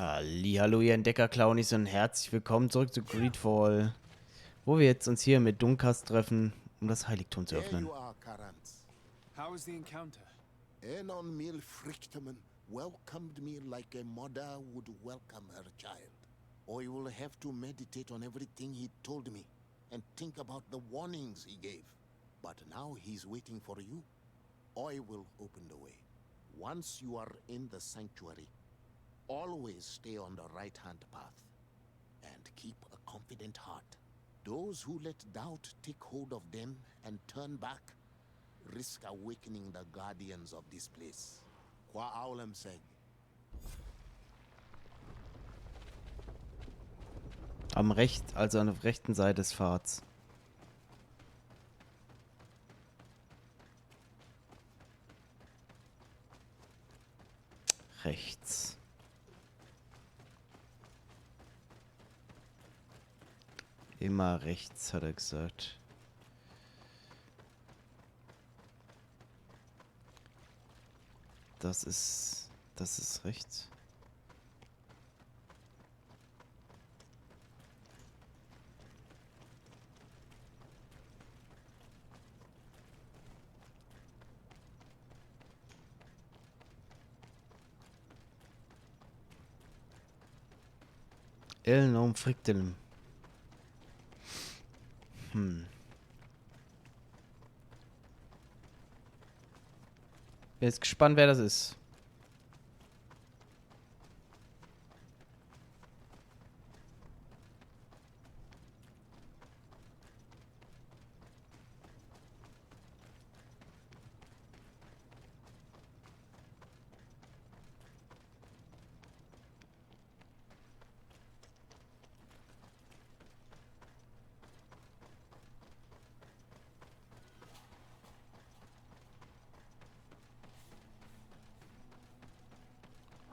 Hallihallo, ihr Entdecker-Clownies und herzlich willkommen zurück zu Greedfall, wo wir jetzt uns hier mit Dunkas treffen, um das Heiligtum zu There öffnen. you are, Karans. How was the encounter? Enon Mil Frichtman welcomed me like a mother would welcome her child. I will have to meditate on everything he told me and think about the warnings he gave. But now he's waiting for you. I will open the way. Once you are in the sanctuary, always stay on the right-hand path and keep a confident heart. Those who let doubt take hold of them and turn back risk awakening the guardians of this place. Qua aulem seg. Also an der rechten Seite des Pfads. Rechts. Immer rechts, hat er gesagt. Das ist rechts. Elnom Friktelm. Bin jetzt gespannt, wer das ist.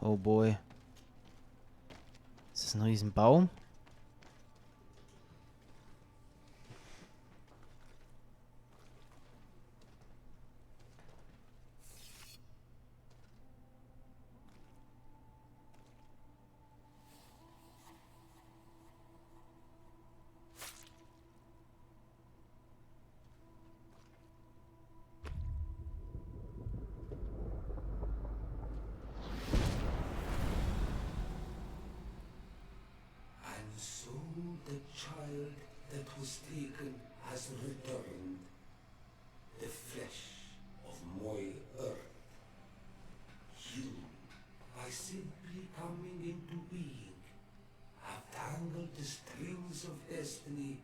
Oh boy. Ist das ein Riesenbaum? So the child that was taken has returned, the flesh of my earth. You, by simply coming into being, have tangled the strings of destiny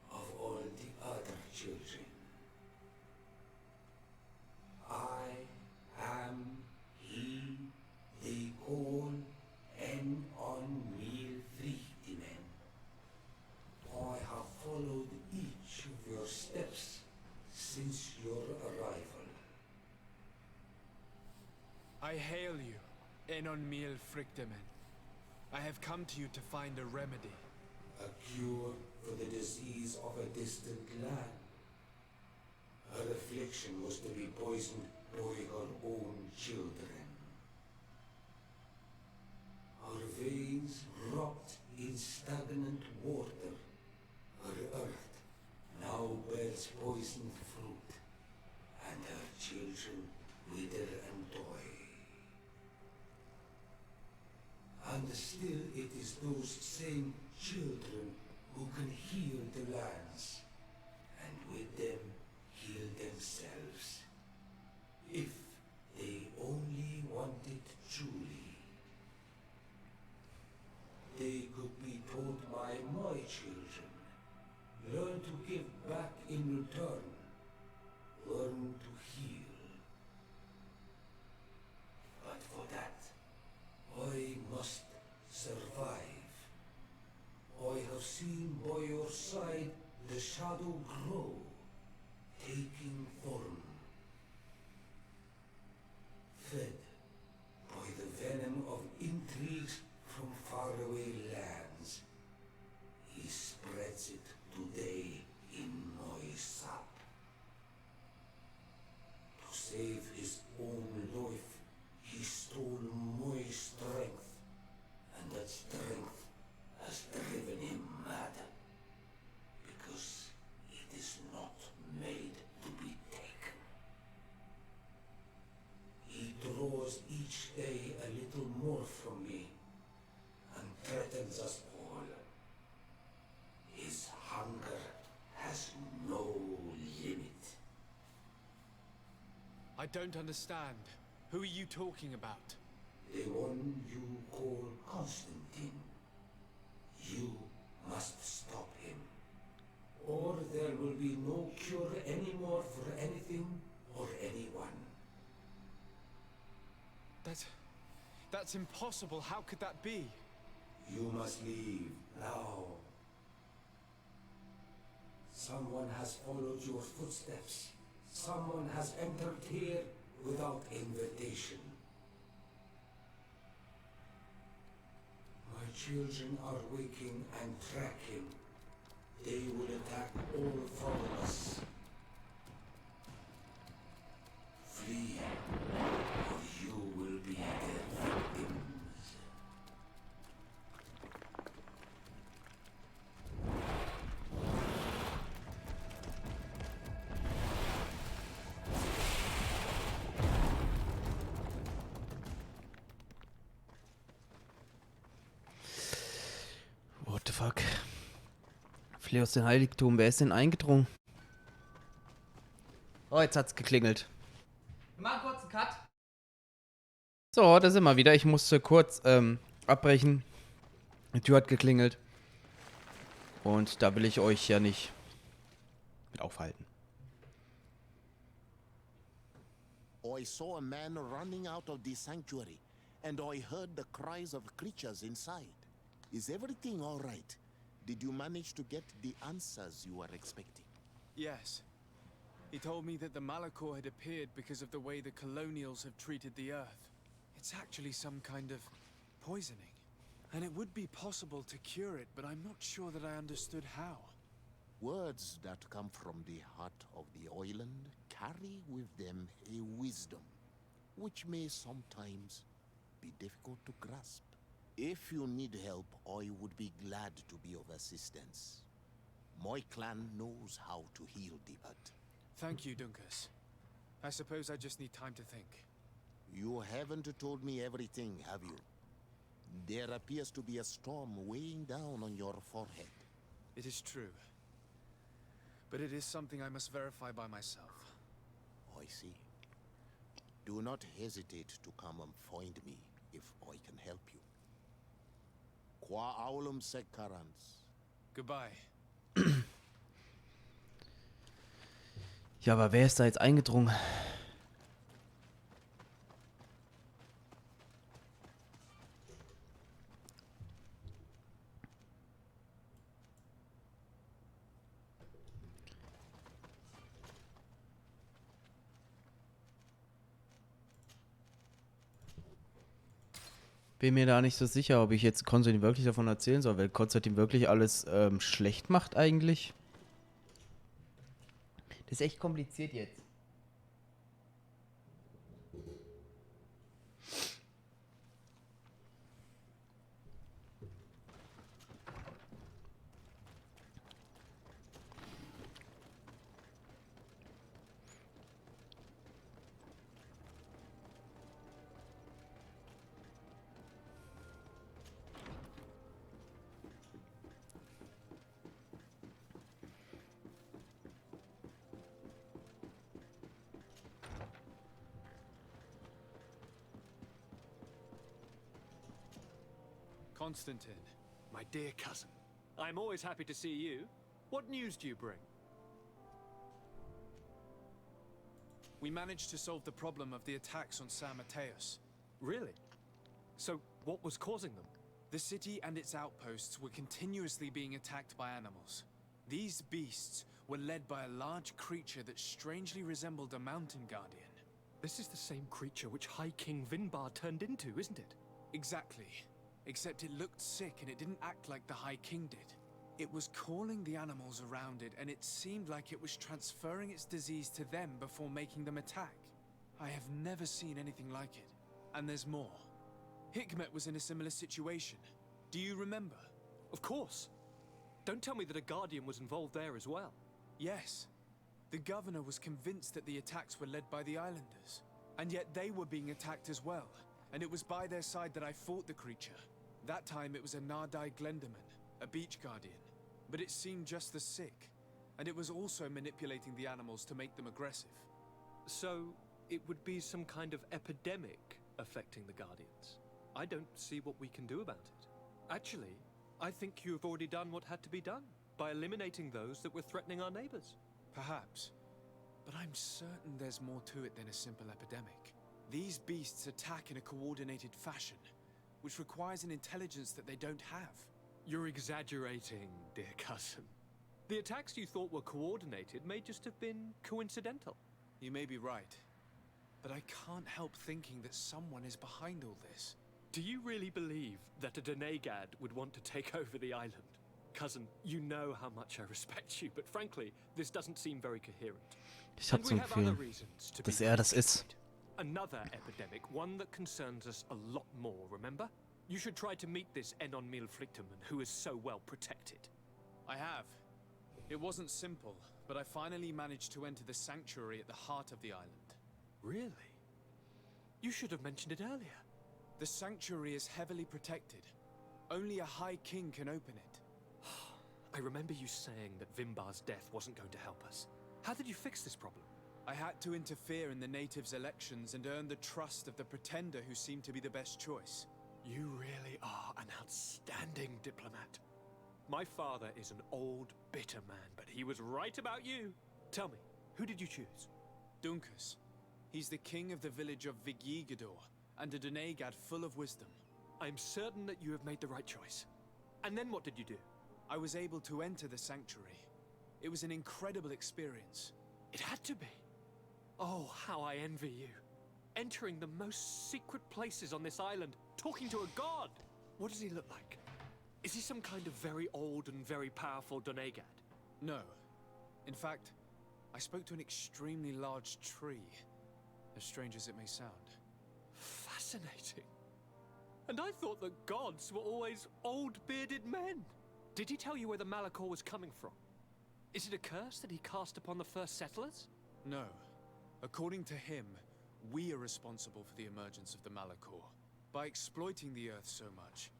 of all the other children. I am he they call on me Richtimen. I have followed each of your steps since your arrival. I hail you, Enon Mil Friktemen. I have come to you to find a remedy. A cure for the disease of a distant land. Her affliction was to be poisoned by her own children. Her veins rocked in stagnant water. Her earth now bears poisoned fruit, and her children wither and die. And still it is those same children who can heal the lands, and with them heal themselves, if they only want it truly. They could be told by my children, learn to give back in return, learn to heal. But for that, I must survive. I have seen by your side the shadow grow, taking form. Fed by the venom of intrigues from faraway lands, he spreads it today in my sap. To save his own life, he stole my strength, and that borrows each day a little more from me and threatens us all. His hunger has no limit. I don't understand. Who are you talking about? The one you call Constantin. You must stop him, or there will be no cure anymore for anything or anyone. That's impossible. How could that be? You must leave now. Someone has followed your footsteps. Someone has entered here without invitation. My children are waking and tracking. They will attack all from us. Flee, or you will be their victims. What the fuck? Fleh aus dem Heiligtum. Wer ist denn eingedrungen? Oh, jetzt hat's geklingelt. Wir machen kurz einen Cut. So, da sind wir wieder. Ich musste kurz abbrechen. Die Tür hat geklingelt. Und da will ich euch ja nicht mit aufhalten. I saw a man running out of the sanctuary, and I heard the cries of creatures inside. Is everything all right? Did you manage to get the answers you were expecting? Yes. He told me that the Malachor had appeared because of the way the colonials have treated the Earth. It's actually some kind of poisoning. And it would be possible to cure it, but I'm not sure that I understood how. Words that come from the heart of the island carry with them a wisdom, which may sometimes be difficult to grasp. If you need help, I would be glad to be of assistance. My clan knows how to heal the hurt. Thank you, Dunkas. I suppose I just need time to think. You haven't told me everything, have you? There appears to be a storm weighing down on your forehead. It is true. But it is something I must verify by myself. I see. Do not hesitate to come and find me if I can help you. Qua aulum secarans. Goodbye. Ja, aber wer ist da jetzt eingedrungen? Bin mir da nicht so sicher, ob ich jetzt Konstantin wirklich davon erzählen soll, weil Konstantin wirklich alles schlecht macht eigentlich. Das ist echt kompliziert jetzt. Constantin. My dear cousin, I'm always happy to see you. What news do you bring? We managed to solve the problem of the attacks on San Mateus. Really? So, what was causing them? The city and its outposts were continuously being attacked by animals. These beasts were led by a large creature that strangely resembled a mountain guardian. This is the same creature which High King Vinbar turned into, isn't it? Exactly. Except it looked sick and it didn't act like the High King did. It was calling the animals around it, and it seemed like it was transferring its disease to them before making them attack. I have never seen anything like it. And there's more. Hikmet was in a similar situation. Do you remember? Of course. Don't tell me that a guardian was involved there as well. well. Yes. The governor was convinced that the attacks were led by the Islanders. It was calling the animals around it, and it seemed like it was transferring its disease to them before making them attack. I have never seen anything like it. And there's more. Hikmet was in a similar situation. Do you remember? Of course. Don't tell me that a guardian was involved there as well. Yes. The governor was convinced that the attacks were led by the Islanders. And yet they were being attacked as well. And it was by their side that I fought the creature. That time it was a Nardai Glenderman, a beach guardian. But it seemed just as sick. And it was also manipulating the animals to make them aggressive. So, it would be some kind of epidemic affecting the Guardians. I don't see what we can do about it. Actually, I think you have already done what had to be done, by eliminating those that were threatening our neighbors. Perhaps. But I'm certain there's more to it than a simple epidemic. These beasts attack in a coordinated fashion, which requires an intelligence that they don't have. You're exaggerating, dear cousin. The attacks you thought were coordinated may just have been coincidental. You may be right. But I can't help thinking that someone is behind all this. Do you really believe that a Denegad would want to take over the island? Cousin, you know how much I respect you, but frankly, this doesn't seem very coherent. Ich hab zum Gefühl, dass das ist. Another epidemic, one that concerns us a lot more, remember? You should try to meet this Enon Milflicterman, who is so well protected. I have. It wasn't simple, but I finally managed to enter the sanctuary at the heart of the island. Really? You should have mentioned it earlier. The sanctuary is heavily protected. Only a High King can open it. I remember you saying that Vimbar's death wasn't going to help us. How did you fix this problem? I had to interfere in the natives' elections and earn the trust of the pretender who seemed to be the best choice. You really are an outstanding diplomat. My father is an old, bitter man, but he was right about you. Tell me, who did you choose? Dunkus. He's the king of the village of Vigyigador, and a Denegad full of wisdom. I'm certain that you have made the right choice. And then what did you do? I was able to enter the sanctuary. It was an incredible experience. It had to be. Oh, how I envy you. Entering the most secret places on this island, talking to a god. What does he look like? Is he some kind of very old and very powerful Donegad? No. In fact, I spoke to an extremely large tree, as strange as it may sound. Fascinating. And I thought that gods were always old bearded men. Did he tell you where the Malachor was coming from? Is it a curse that he cast upon the first settlers? No. According to him, we are responsible for the emergence of the Malachor. By exploiting the earth so much,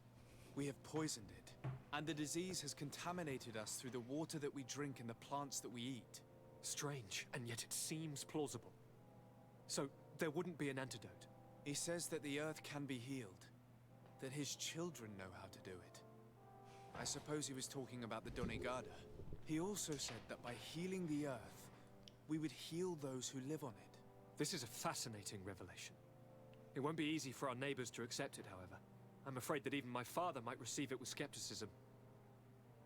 we have poisoned it, and the disease has contaminated us through the water that we drink and the plants that we eat. Strange, and yet it seems plausible. So, there wouldn't be an antidote? He says that the earth can be healed, that his children know how to do it. I suppose he was talking about the Donegada. He also said that by healing the earth, we would heal those who live on it. This is a fascinating revelation. It won't be easy for our neighbors to accept it, however. I'm afraid that even my father might receive it with skepticism.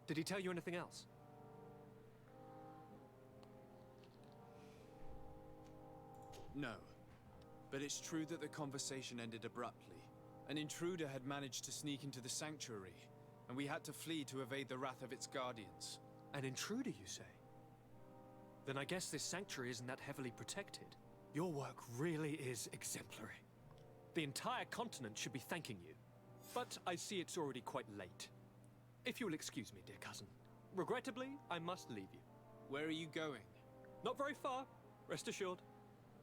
Did he tell you anything else? No. But it's true that the conversation ended abruptly. An intruder had managed to sneak into the sanctuary, and we had to flee to evade the wrath of its guardians. An intruder, you say? Then I guess this sanctuary isn't that heavily protected. Your work really is exemplary. The entire continent should be thanking you. But I see it's already quite late. If you will excuse me, dear cousin. Regrettably, I must leave you. Where are you going? Not very far, rest assured.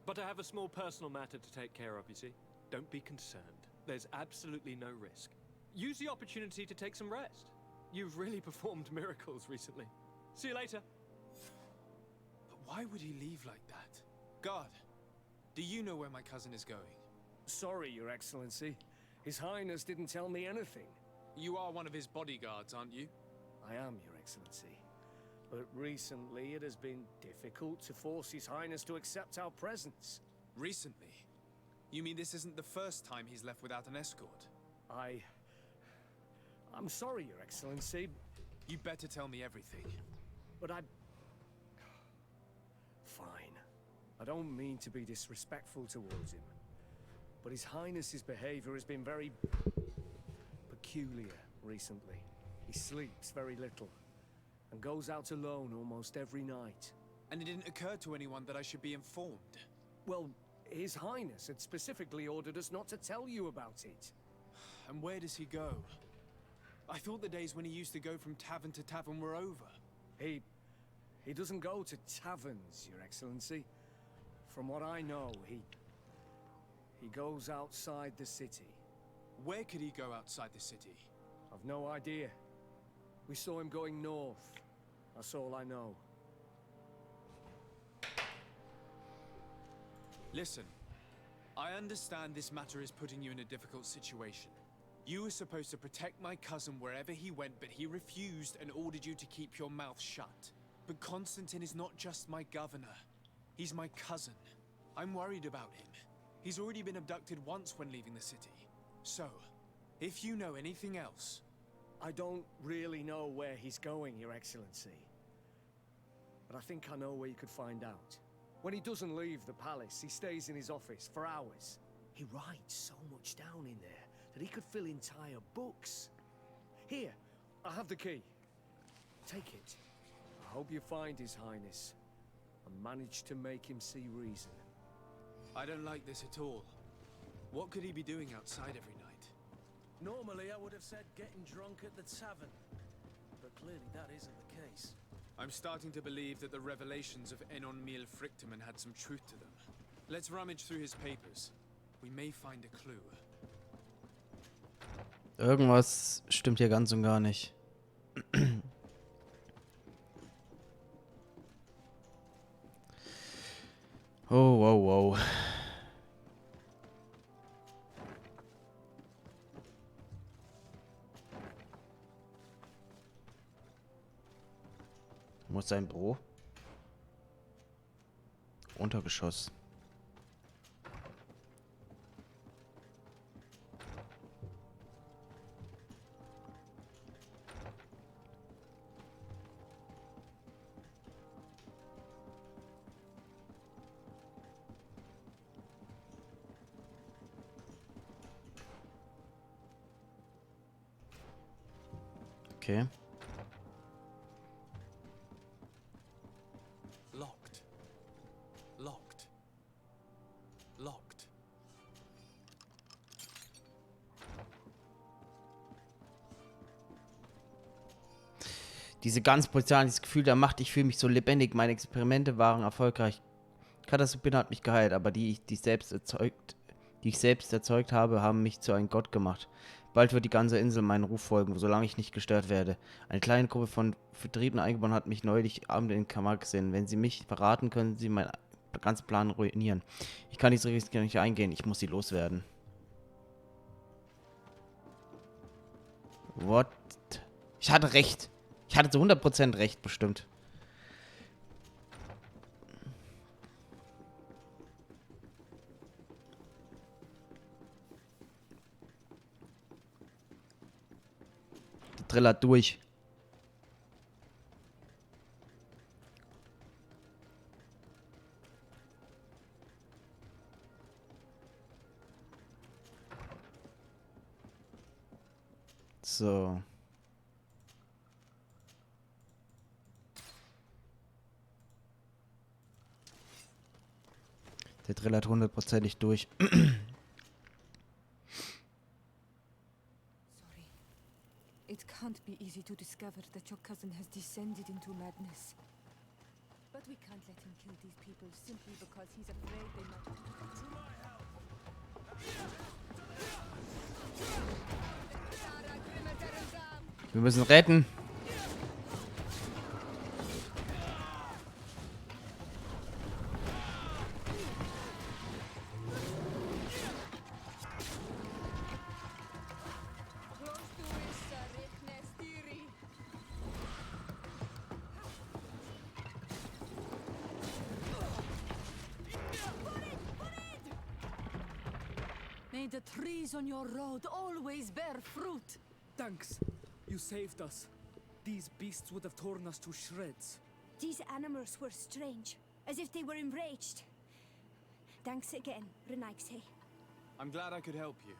But I have a small personal matter to take care of, you see. Don't be concerned. There's absolutely no risk. Use the opportunity to take some rest. You've really performed miracles recently. See you later. But why would he leave like that? Guard, do you know where my cousin is going? Sorry, Your Excellency. His Highness didn't tell me anything. You are one of his bodyguards, aren't you? I am, Your Excellency. But recently it has been difficult to force His Highness to accept our presence. Recently? You mean this isn't the first time he's left without an escort? I'm sorry, Your Excellency, You better tell me everything. but Fine. I don't mean to be disrespectful towards him, but His Highness's behavior has been very peculiar recently. He sleeps very little and goes out alone almost every night. And it didn't occur to anyone that I should be informed. Well, His Highness had specifically ordered us not to tell you about it. And where does he go? I thought the days when he used to go from tavern to tavern were over. He doesn't go to taverns, Your Excellency. From what I know, He goes outside the city. Where could he go outside the city? I've no idea. We saw him going north. That's all I know. Listen, I understand this matter is putting you in a difficult situation. You were supposed to protect my cousin wherever he went, but he refused and ordered you to keep your mouth shut. But Constantin is not just my governor. He's my cousin. I'm worried about him. He's already been abducted once when leaving the city. So, if you know anything else... I don't really know where he's going, Your Excellency. But I think I know where you could find out. When he doesn't leave the palace, he stays in his office for hours. He writes so much down in there that he could fill entire books. Here, I have the key. Take it. I hope you find His Highness and manage to make him see reason. I don't like this at all. What could he be doing outside every night? Normally, I would have said getting drunk at the tavern. But clearly that isn't the case. I'm starting to believe that the revelations of wirkenden had some truth to them. Let's rummage through his papers. We may find a clue. Irgendwas stimmt hier ganz und gar nicht. Oh, wow, wow. Wo ist sein Büro? Untergeschoss. Okay. Locked. Locked. Locked. Diese ganz Potenzial, dieses Gefühl der Macht, ich fühle mich so lebendig, meine Experimente waren erfolgreich. Katastrophen hat mich geheilt, aber die ich selbst erzeugt habe, haben mich zu einem Gott gemacht. Bald wird die ganze Insel meinen Ruf folgen, solange ich nicht gestört werde. Eine kleine Gruppe von vertriebenen Eingeborenen hat mich neulich Abend in den Kammer gesehen. Wenn sie mich verraten, können sie meinen ganzen Plan ruinieren. Ich kann dieses Risiko nicht eingehen, ich muss sie loswerden. What? Ich hatte recht. Ich hatte zu 100% recht, bestimmt. Trillert durch. So. Der trillert 100%ig durch. It can't be easy to discover that your cousin has descended into madness. But we can't let him kill these people simply because he's afraid they might... Wir müssen retten. May the trees on your road always bear fruit. Thanks. You saved us. These beasts would have torn us to shreds. These animals were strange, as if they were enraged. Thanks again, Renaigse. I'm glad I could help you.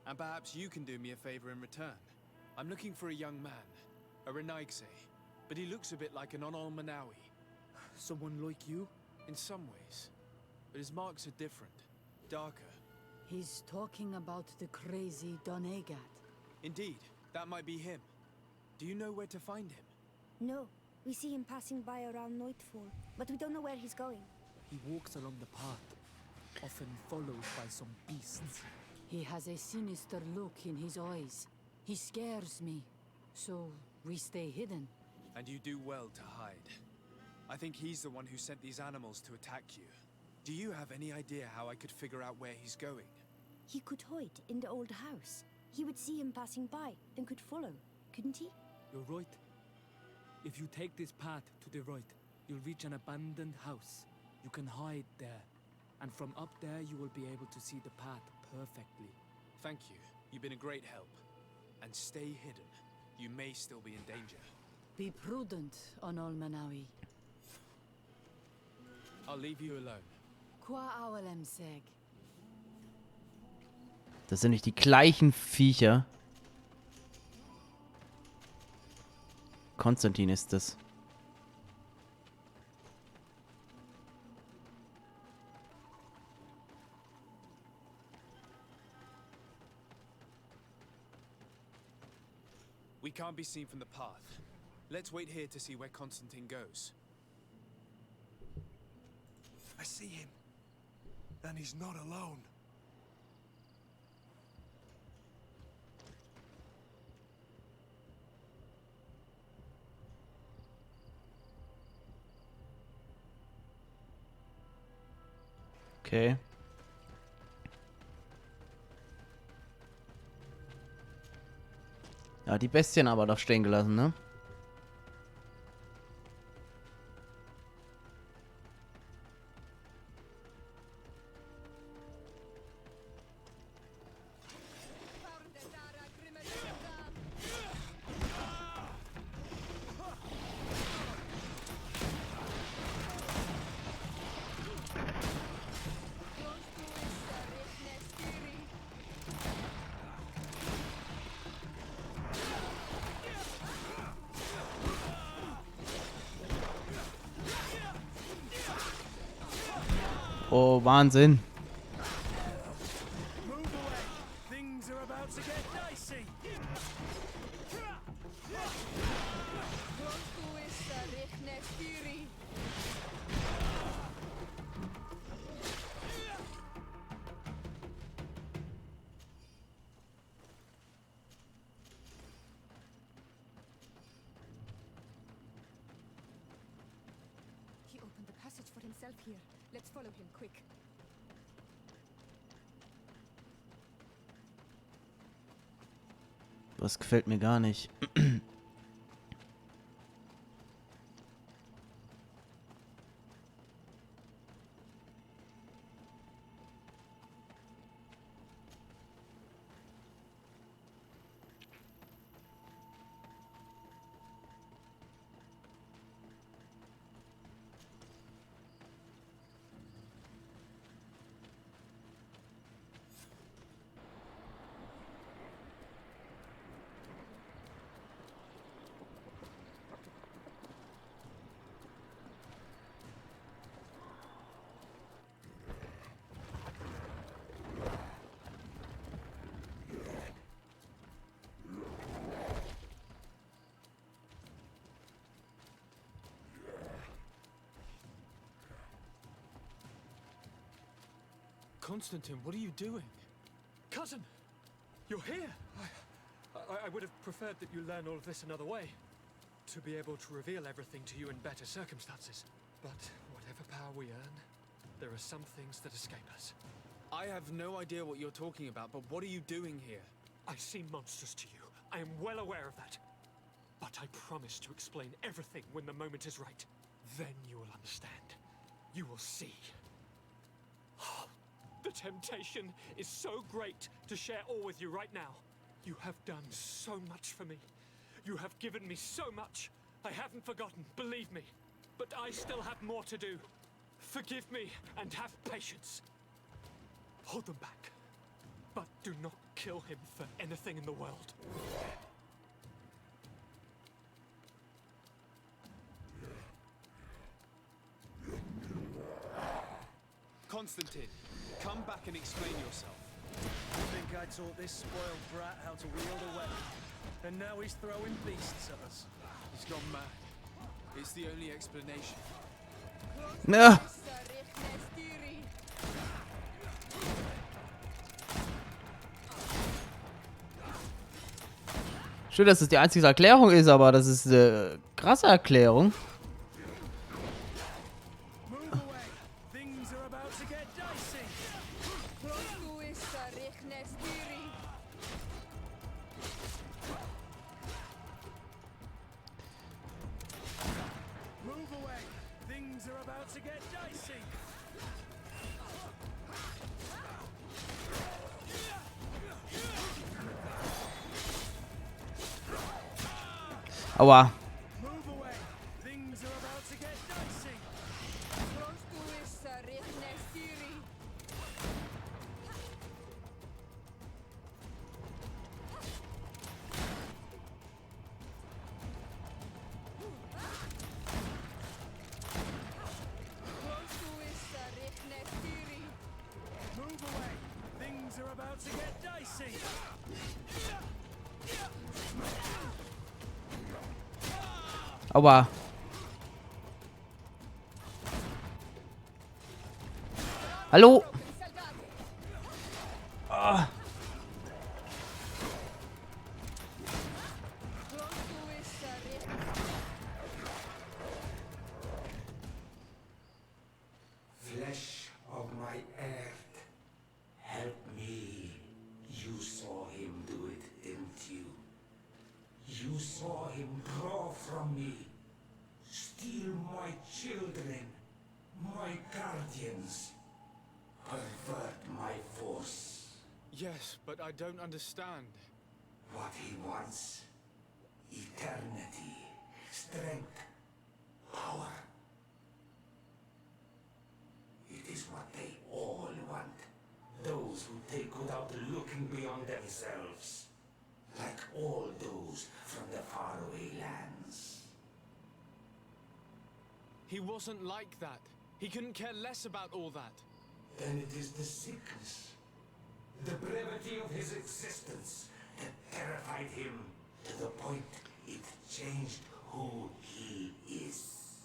And perhaps you can do me a favor in return. I'm looking for a young man, a Renaigse, but he looks a bit like an Manawi. Someone like you? In some ways. But his marks are different, darker. He's talking about the crazy Donegat. Indeed, that might be him. Do you know where to find him? No, we see him passing by around nightfall, but we don't know where he's going. He walks along the path, off often followed by some beasts. He has a sinister look in his eyes. He scares me. So we stay hidden. And you do well to hide. I think he's the one who sent these animals to attack you. Do you have any idea how I could figure out where he's going? He could hide in the old house. He would see him passing by and could follow, couldn't he? You're right. If you take this path to the right, you'll reach an abandoned house. You can hide there. And from up there, you will be able to see the path perfectly. Thank you. You've been a great help. And stay hidden. You may still be in danger. Be prudent, Onol Manawi. I'll leave you alone. Qua awalem seg. Das sind nicht die gleichen Viecher. Konstantin ist das. We can't be seen from the path. Let's wait here to see where Constantine goes. I see him. And he's not alone. Okay. Ja, die Bestien aber doch stehen gelassen, ne? Oh, Wahnsinn. He opened the passage for himself here. Let's follow him, quick. Das gefällt mir gar nicht. Constantine, what are you doing? Cousin! You're here! I would have preferred that you learn all of this another way. To be able to reveal everything to you in better circumstances. But whatever power we earn, there are some things that escape us. I have no idea what you're talking about, but what are you doing here? I seem monstrous to you. I am well aware of that. But I promise to explain everything when the moment is right. Then you will understand. You will see. The temptation is so great to share all with you right now. You have done so much for me. You have given me so much. I haven't forgotten, believe me. But I still have more to do. Forgive me and have patience. Hold them back. But do not kill him for anything in the world. Constantine, come back and explain yourself. I think I taught this spoiled brat how to wield a weapon. And now he's throwing beasts at us. He's gone mad. It's the only explanation. Ja. Schön, dass es die einzige Erklärung ist, aber das ist eine krasse Erklärung. Aua. Aua. Hallo? Ah. Flesh of my earth, help me. You saw him do it, didn't you? You saw him draw from me, steal my children, my guardians, pervert my force. Yes, but I don't understand. What he wants, eternity, strength, power. It is what they all want. Those who take without looking beyond themselves. Like all those from the faraway lands. He wasn't like that. He couldn't care less about all that. Then it is the sickness, the brevity of his existence that terrified him to the point it changed who he is.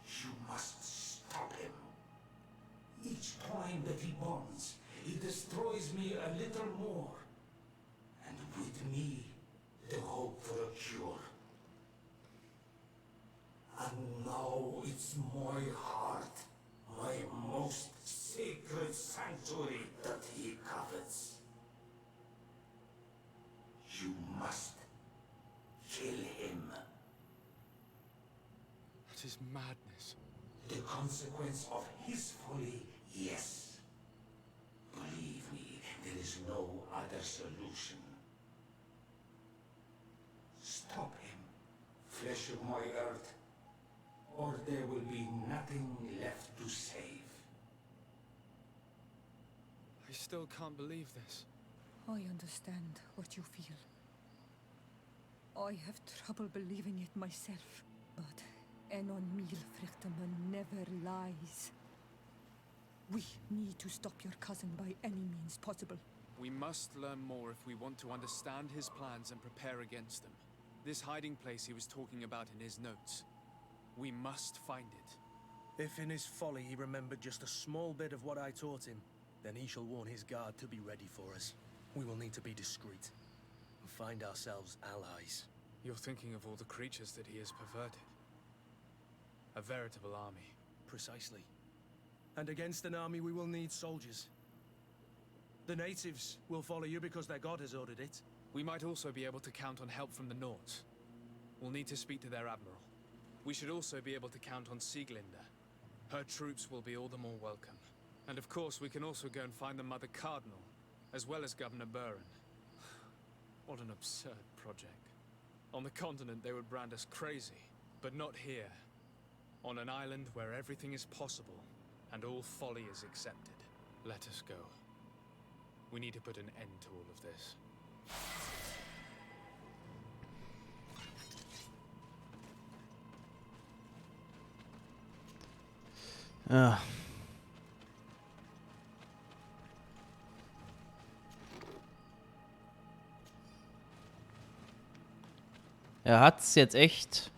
You must stop him. Each time that he bonds, he destroys me a little more. And with me, the hope for a cure. And now it's my heart, my most sacred sanctuary that he covets. You must kill him. That is madness. The consequence of his folly, yes. Believe me, there is no other solution. Stop him, flesh of my earth, or there will be nothing left to save. I still can't believe this. I understand what you feel. I have trouble believing it myself. But Enon Milfrichteman never lies. We need to stop your cousin by any means possible. We must learn more if we want to understand his plans and prepare against them. This hiding place he was talking about in his notes. We must find it. If in his folly he remembered just a small bit of what I taught him, then he shall warn his guard to be ready for us. We will need to be discreet and find ourselves allies. You're thinking of all the creatures that he has perverted. A veritable army. Precisely. And against an army we will need soldiers. The natives will follow you because their god has ordered it. We might also be able to count on help from the Nords. We'll need to speak to their admiral. We should also be able to count on Sieglinde. Her troops will be all the more welcome. And of course, we can also go and find the Mother Cardinal, as well as Governor Buren. What an absurd project. On the continent, they would brand us crazy, but not here. On an island where everything is possible, and all folly is accepted. Let us go. We need to put an end to all of this. Er hat's jetzt echt.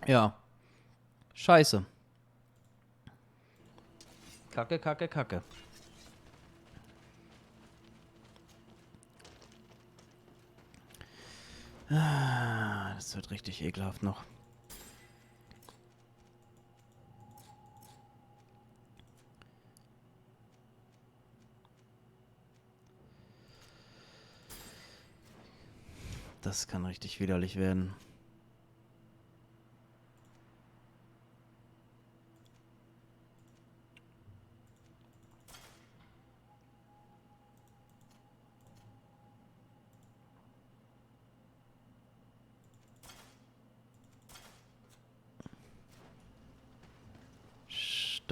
Ja. Scheiße. Kacke, Kacke, Kacke. Das wird richtig ekelhaft noch. Das kann richtig widerlich werden.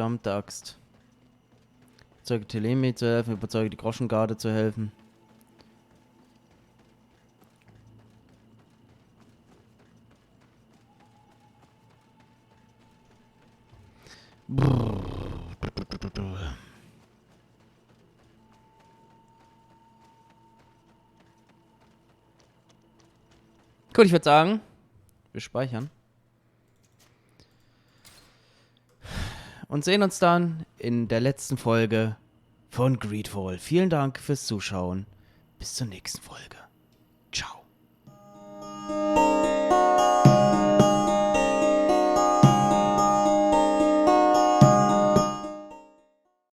Verdammte Axt. Überzeuge Telemi zu helfen, überzeuge die Groschengarde zu helfen. Gut, ich würde sagen, wir speichern. Und sehen uns dann in der letzten Folge von Greedfall. Vielen Dank fürs Zuschauen. Bis zur nächsten Folge. Ciao.